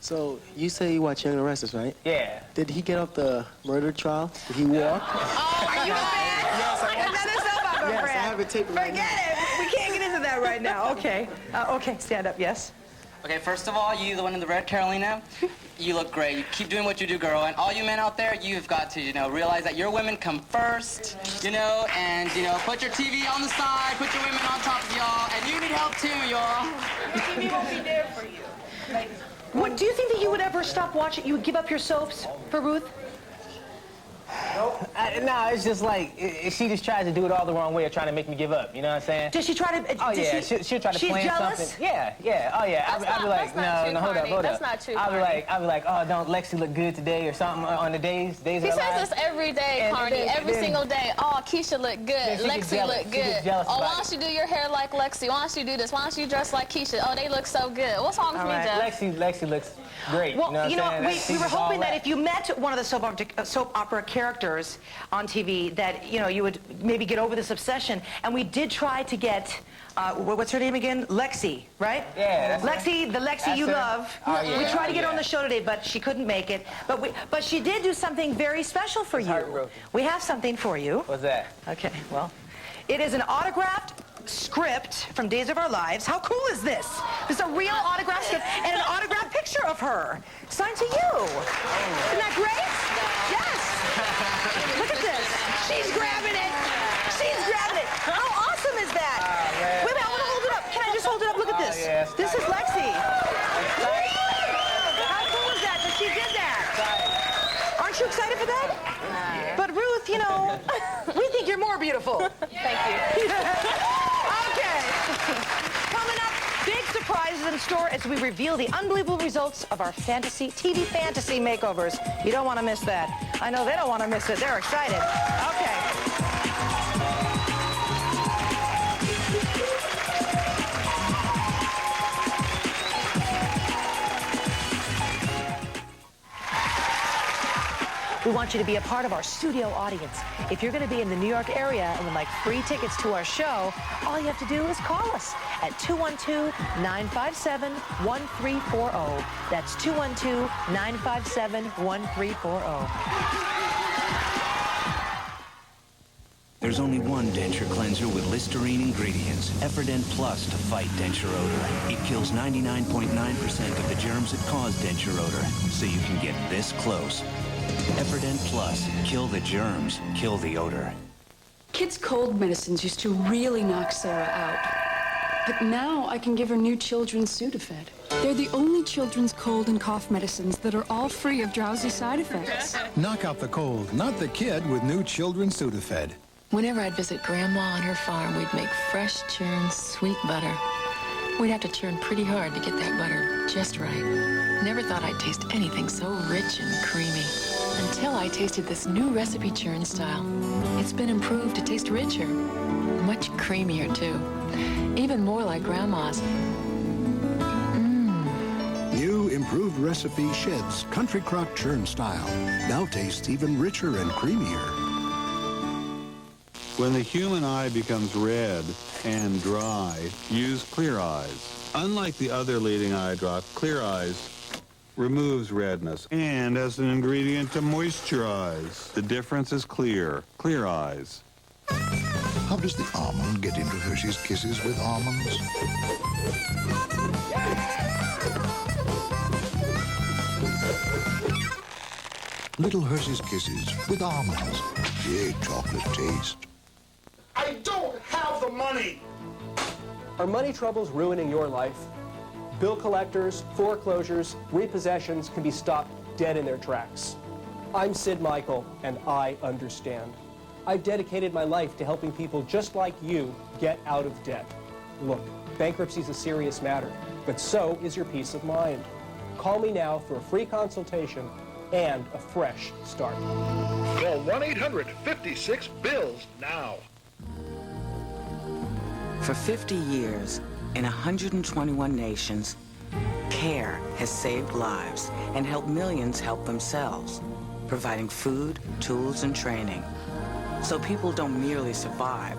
So, you say you watch Young and the Restless, right? Yeah. Did he get off the murder trial? Did he walk? Oh, are you a fan? Yes, I am. Is that a soap opera Yes, friend? I have a tape right Forget it. We can't get into that right now. Okay. Okay, stand up, yes. Okay, first of all, you, the one in the red, Carolina, you look great. You keep doing what you do, girl. And all you men out there, you've got to, you know, realize that your women come first, you know, and, you know, put your TV on the side, put your women on top of y'all, and you need help too, y'all. Your TV won't be there for you. What, do you think that you would ever stop watching? You would give up your soaps for Ruth? No, it's just like, she just tries to do it all the wrong way of trying to make me give up, you know what I'm saying? Does she try to... Oh, yeah, she'll try to plan jealous? something. Yeah, oh, yeah. I'll be like, no, hold up. That's not true, I'll be like, oh, don't Lexi look good today or something on the days He says this every day, Carnie, every single day. Oh, Keisha look good. Yeah, Lexi look good. Oh, why don't you do your hair like Lexi? Why don't you do this? Why don't you dress like Keisha? Oh, they look so good. What's wrong with me, Jeff? Lexi looks great. Well, you know we were hoping that if you met one of the soap opera characters on TV, that, you know, you would maybe get over this obsession. And we did try to get, what's her name again? Lexi, right? Yeah. Lexi, the Lexi you love. Oh, yeah, we tried to get her on the show today, but she couldn't make it. But she did do something very special for you. We have something for you. What's that? Okay, well, it is an autographed script from Days of Our Lives. How cool is this? This is a real autographed script and an autographed picture of her. Signed to you. Isn't that great? Yes. Look at this. She's grabbing it. She's grabbing it. How awesome is that? Wait, I want to hold it up. Can I just hold it up? Look at this. Yeah, this is Lexi. How cool is that she did that? Aren't you excited for that? But Ruth, you know, we think you're more beautiful. Thank you. Okay. Coming up, big surprises in store as we reveal the unbelievable results of our TV fantasy makeovers. You don't want to miss that. I know they don't want to miss it. They're excited. Okay. We want you to be a part of our studio audience. If you're going to be in the New York area and would like free tickets to our show, all you have to do is call us at 212-957-1340. That's 212-957-1340. There's only one denture cleanser with Listerine ingredients, Efferdent Plus, to fight denture odor. It kills 99.9% of the germs that cause denture odor, so you can get this close. Efferdent Plus. Kill the germs, kill the odor. Kids' cold medicines used to really knock Sarah out. But now I can give her new children's Sudafed. They're the only children's cold and cough medicines that are all free of drowsy side effects. Knock out the cold, not the kid, with new children's Sudafed. Whenever I'd visit Grandma on her farm, we'd make fresh churned sweet butter. We'd have to churn pretty hard to get that butter just right. Never thought I'd taste anything so rich and creamy. Until I tasted this new recipe churn style. It's been improved to taste richer. Much creamier, too. Even more like Grandma's. New improved recipe Shed's Country Crock Churn Style. Now tastes even richer and creamier. When the human eye becomes red and dry, use Clear Eyes. Unlike the other leading eye drop, Clear Eyes removes redness and as an ingredient to moisturize. The difference is clear. Clear Eyes. How does the almond get into Hershey's Kisses with almonds? Little Hershey's Kisses with almonds. Big chocolate taste. I don't have the money! Are money troubles ruining your life? Bill collectors, foreclosures, repossessions can be stopped dead in their tracks. I'm Sid Michael, and I understand. I've dedicated my life to helping people just like you get out of debt. Look, bankruptcy is a serious matter, but so is your peace of mind. Call me now for a free consultation and a fresh start. Call 1-800-56-BILLS now. For 50 years, in 121 nations, CARE has saved lives and helped millions help themselves, providing food, tools, and training. So people don't merely survive,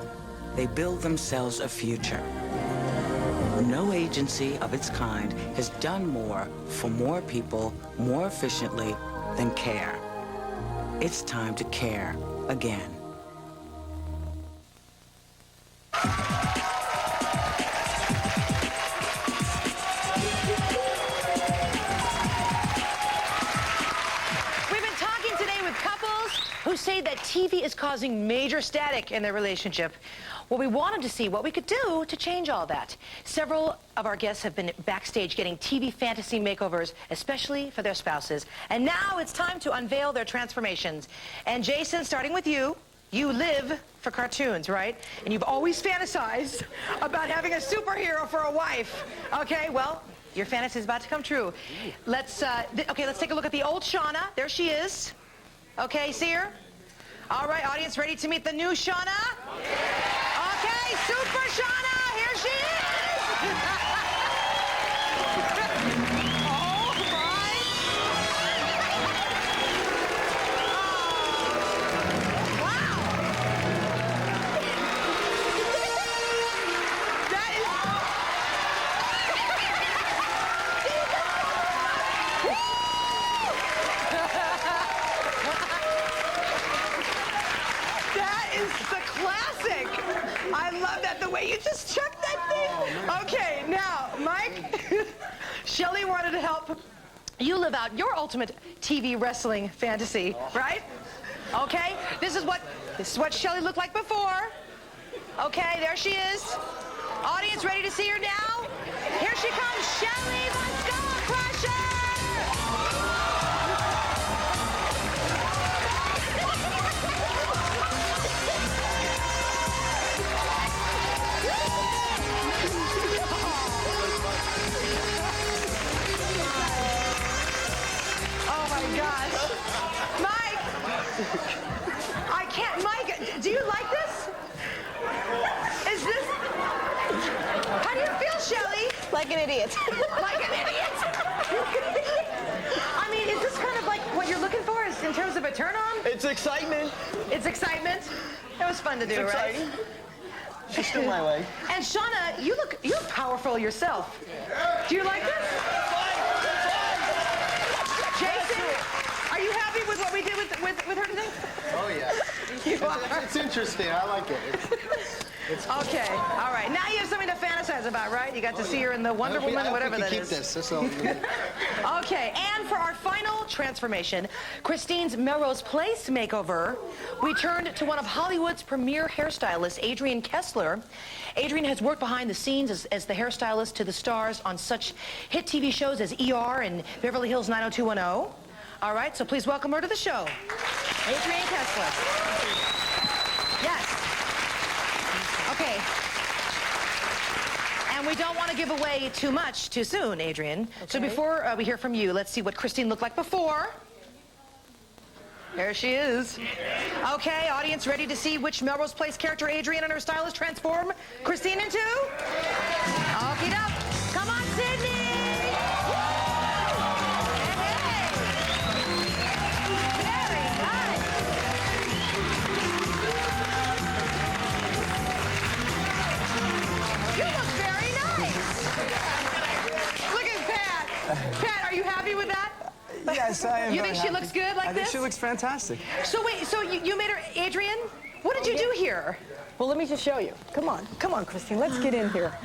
they build themselves a future. No agency of its kind has done more for more people more efficiently than CARE. It's time to care again. Who say that TV is causing major static in their relationship. Well, we wanted to see what we could do to change all that. Several of our guests have been backstage getting TV fantasy makeovers, especially for their spouses. And now it's time to unveil their transformations. And Jason, starting with you, you live for cartoons, right? And you've always fantasized about having a superhero for a wife. Okay, well, your fantasy is about to come true. Let's take a look at the old Shauna. There she is. Okay, see her? All right, audience, ready to meet the new Shauna? Yeah. Okay, Super Shauna, here she is! Oh, my! Wow! That is... That is the classic. I love that, the way you just chucked that thing. Okay, now, Mike, Shelley wanted to help you live out your ultimate TV wrestling fantasy, right? Okay, this is what Shelley looked like before. Okay, there she is. Audience, ready to see her now? Here she comes, Shelley the Skull Crusher! Oh my gosh. Mike! I can't, Mike, do you like this? Is this... How do you feel, Shelley? Like an idiot. Like an idiot? I mean, is this kind of like what you're looking for in terms of a turn-on? It's excitement. It's excitement? It was fun to do, It's right? exciting. She's still my way. And Shauna, you're powerful yourself. Do you like this? Jason, Are you happy with what we did with her today? Oh, yeah. You are? It's interesting. I like it. It's okay. All right. Now you have something to fantasize about, right? You got to see her in the Wonder Woman, whatever that is. Keep this. This all. Okay. And for our final transformation, Christine's Melrose Place makeover, we turned to one of Hollywood's premier hairstylists, Adrian Kessler. Adrian has worked behind the scenes as the hairstylist to the stars on such hit TV shows as ER and Beverly Hills 90210. All right, so please welcome her to the show. Adrian Kessler. Yes. Okay. And we don't want to give away too much too soon, Adrian. Okay. So before we hear from you, let's see what Christine looked like before. There she is. Okay, audience, ready to see which Melrose Place character Adrian and her stylist transform Christine into? Okie doke. Come on, Sydney! You look very nice. Look at Pat. Pat, are you happy with that? Yes, I am. You think she looks good like this? I think she looks fantastic. So wait, so you made her, Adrian? What did you do here? Well, let me just show you. Come on, Christine, let's get in here.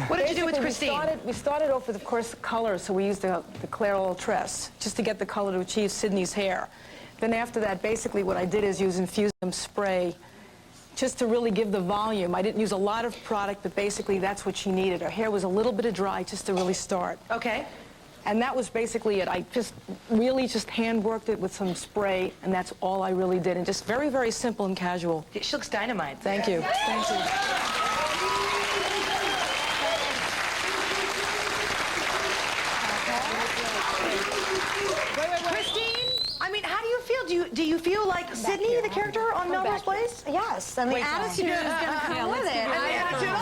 What did you do with Christine? We started off with, of course, color, so we used the Clairol Tress, just to get the color to achieve Sydney's hair. Then after that, basically what I did is use infusion spray just to really give the volume. I didn't use a lot of product, but basically that's what she needed. Her hair was a little bit dry just to really start. Okay. And that was basically it. I just really just hand worked it with some spray, and that's all I really did. And just very, very simple and casual. She looks dynamite. Thank you. Thank you. Christine, I mean, how do you feel? Do you feel like Sydney, the character on Melrose Place? Yes, and the attitude is going to come with it.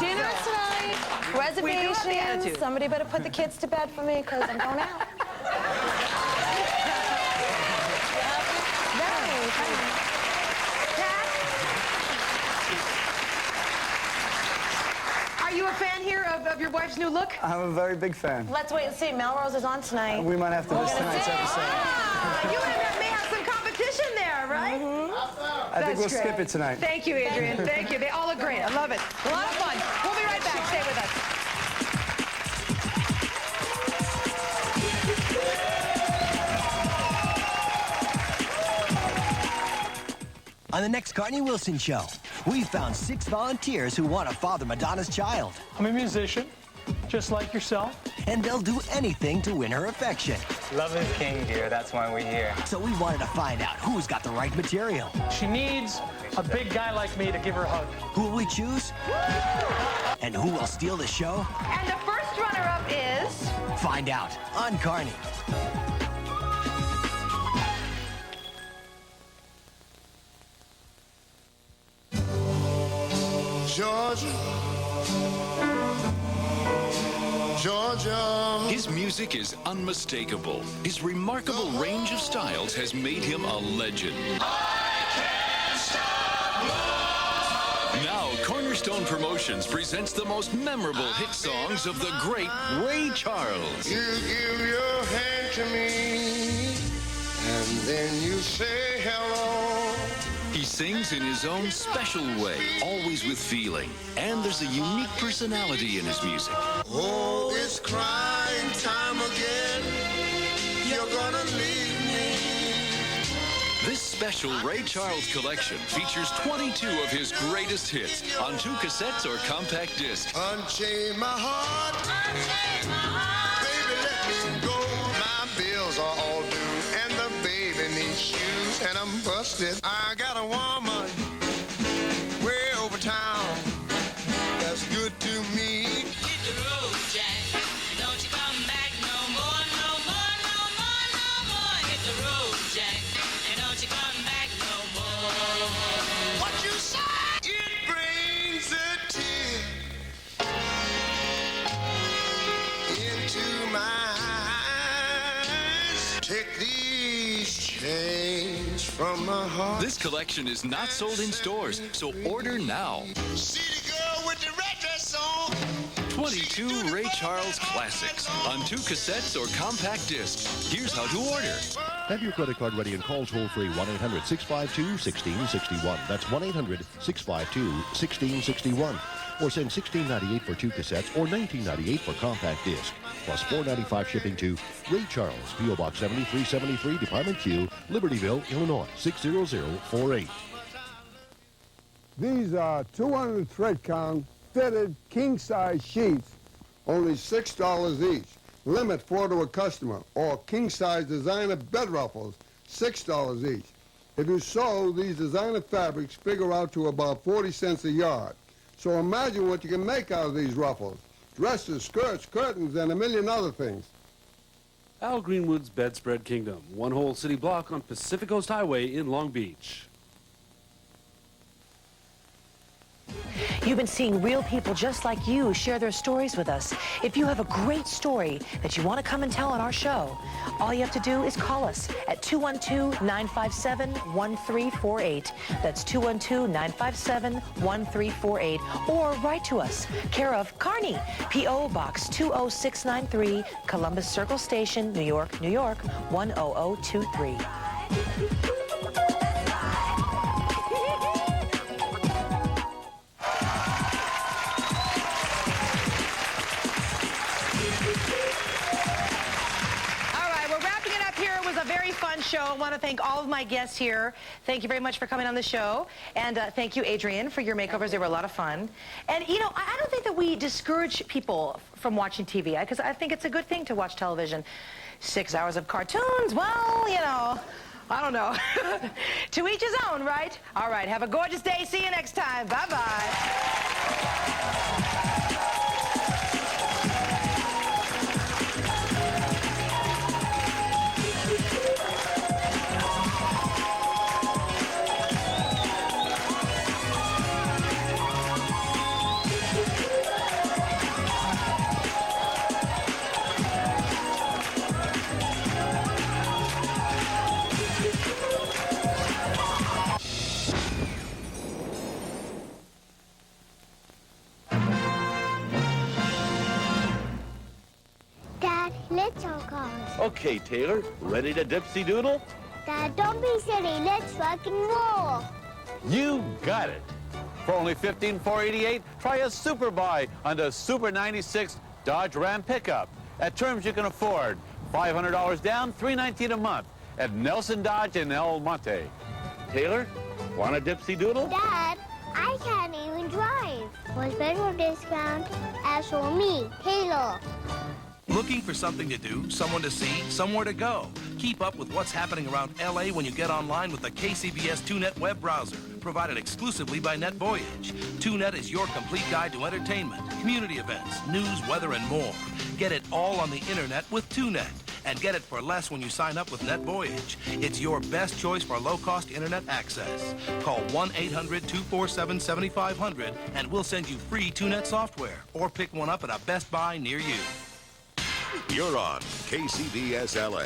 Dinner tonight, reservations. Somebody better put the kids to bed for me because I'm going out. Are you a fan here of your wife's new look? I'm a very big fan. Let's wait and see. Melrose is on tonight. We might have to miss tonight's episode. You may have some competition there, right? I think we'll skip it tonight. Thank you, Adrian. Thank you. They all look great. I love it. A lot of fun. We'll be right back. Stay with us. On the next Carnie Wilson Show, we found 6 volunteers who want to father Madonna's child. I'm a musician, just like yourself. And they'll do anything to win her affection. Love is king, dear. That's why we're here. So we wanted to find out who's got the right material. She needs a big guy like me to give her a hug. Who will we choose? And who will steal the show? And the first runner-up is... Find out on Carnie. Georgia, Georgia. His music is unmistakable. His remarkable range of styles has made him a legend. Now, Cornerstone Promotions presents the most memorable hit songs of the great Ray Charles. You give your hand to me, and then you say hello. He sings in his own special way, always with feeling. And there's a unique personality in his music. Oh, it's crying time again. You're gonna leave me. This special Ray Charles collection features 22 of his greatest hits on 2 cassettes or compact discs. Unchain my heart. Unchain my heart. Baby, let me go. My bills are all due, and the baby needs shoes, and I'm busted. I got a woman way over town that's good to me. Hit the road, Jack. Don't you come back no more, no more, no more, no more. Hit the road, Jack. And don't you come back no more. What you say? It brings a tear into my eyes. Take these chains from my heart. This collection is not sold in stores, so order now. See the girl with the red dress on. 22 Ray Charles classics on 2 cassettes or compact discs. Here's how to order. Have your credit card ready and call toll-free 1-800-652-1661. That's 1-800-652-1661. Or send $16.98 for 2 cassettes or $19.98 for compact disc. Plus $4.95 shipping to Ray Charles, P.O. Box 7373, Department Q, Libertyville, Illinois, 60048. These are 200 thread count fitted king-size sheets, only $6 each. Limit 4 to a customer. Or king-size designer bed ruffles, $6 each. If you sew, these designer fabrics figure out to about 40 cents a yard. So imagine what you can make out of these ruffles. Dresses, skirts, curtains, and a million other things. Al Greenwood's Bedspread Kingdom, one whole city block on Pacific Coast Highway in Long Beach. You've been seeing real people just like you share their stories with us. If you have a great story that you want to come and tell on our show, all you have to do is call us at 212-957-1348. That's 212-957-1348. Or write to us, care of Carnie, P.O. Box 20693, Columbus Circle Station, New York, New York, 10023. Show. I want to thank all of my guests here. Thank you very much for coming on the show. And thank you, Adrian, for your makeovers. They were a lot of fun. And, you know, I don't think that we discourage people from watching TV, because I think it's a good thing to watch television. 6 hours of cartoons, well, you know, I don't know. To each his own, right? All right, have a gorgeous day. See you next time. Bye-bye. Let's all cars. Okay, Taylor, ready to dipsy doodle? Dad, don't be silly. Let's rock and roll. You got it. For only $15,488, try a super buy on the Super 96 Dodge Ram pickup. At terms you can afford. $500 down, $319 a month at Nelson Dodge in El Monte. Taylor, want a dipsy doodle? Dad, I can't even drive. For special discount, ask for me, Taylor. Looking for something to do, someone to see, somewhere to go? Keep up with what's happening around LA when you get online with the KCBS 2Net web browser, provided exclusively by NetVoyage. 2Net is your complete guide to entertainment, community events, news, weather, and more. Get it all on the internet with 2Net. And get it for less when you sign up with NetVoyage. It's your best choice for low-cost internet access. Call 1-800-247-7500 and we'll send you free 2Net software or pick one up at a Best Buy near you. You're on KCBS LA.